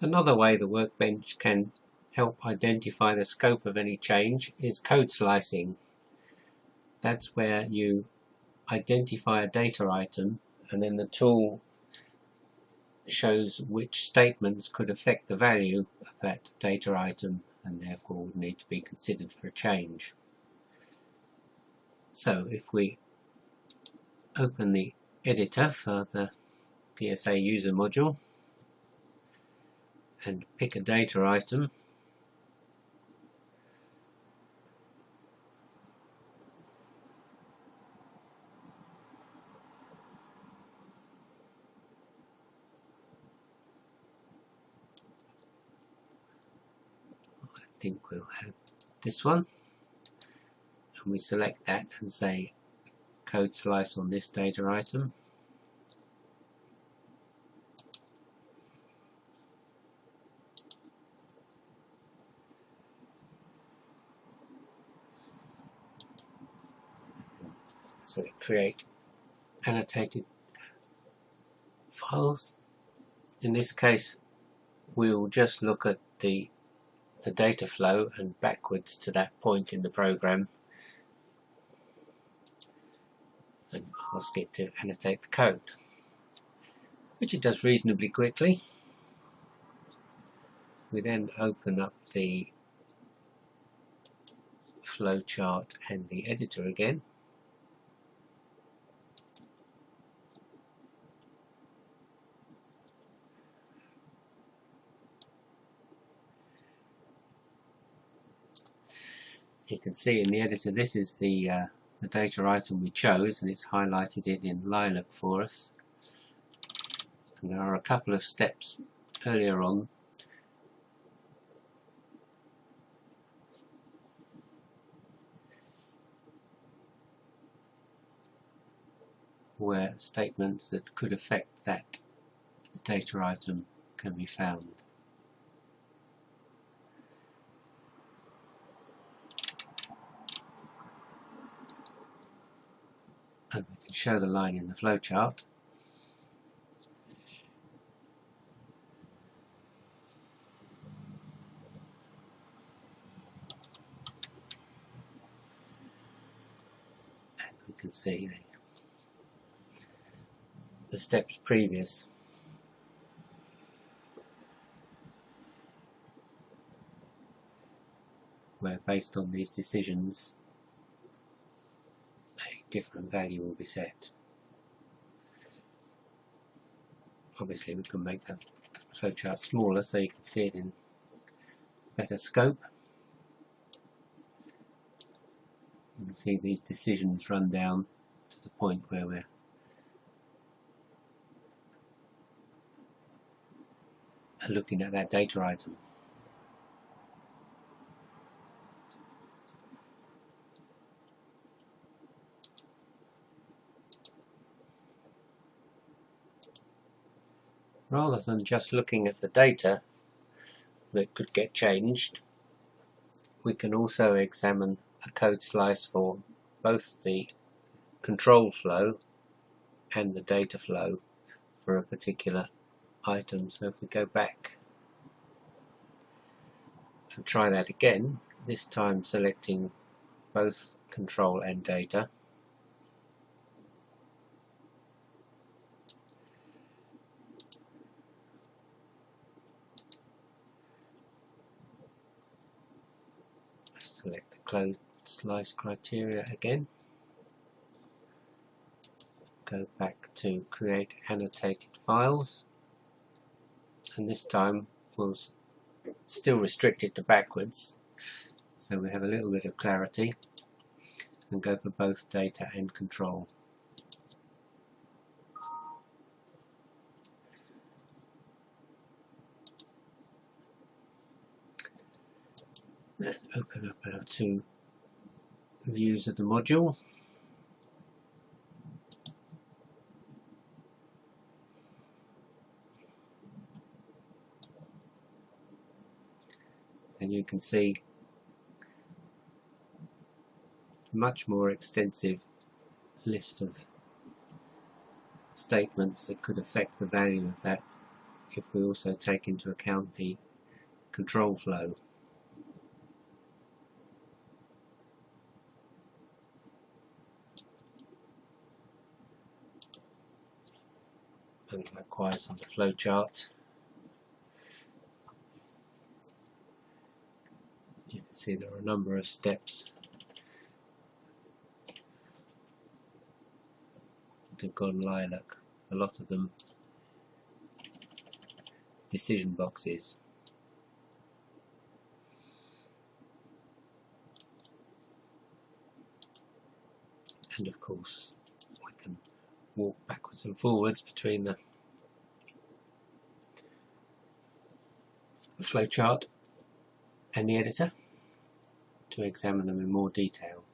Another way the Workbench can help identify the scope of any change is code slicing. That's where you identify a data item and then the tool shows which statements could affect the value of that data item and therefore would need to be considered for a change. So if we open the editor for the DSA user module and pick a data item, I think we'll have this one, and we select that and say code slice on this data item. So create annotated files. In this case we'll just look at the data flow and backwards to that point in the program and ask it to annotate the code, which it does reasonably quickly. We then open up the flowchart and the editor again. You can see in the editor this is the data item we chose, and it's highlighted it in lilac for us. And there are a couple of steps earlier on where statements that could affect that data item can be found. And we can show the line in the flowchart. And we can see the steps previous. Where based on these decisions a different value will be set. Obviously we can make the flowchart smaller so you can see it in better scope. You can see these decisions run down to the point where we're looking at that data item. Rather than just looking at the data that could get changed, we can also examine a code slice for both the control flow and the data flow for a particular item. So if we go back and try that again, this time selecting both control and data, select the code slice criteria again, go back to create annotated files, and this time we'll still restrict it to backwards so we have a little bit of clarity, and go for both data and control. Then open up our two views of the module. And you can see a much more extensive list of statements that could affect the value of that if we also take into account the control flow. And likewise on the flow chart, you can see there are a number of steps that have gone lilac, a lot of them decision boxes. And of course I can walk backwards and forwards between the flowchart and the editor to examine them in more detail.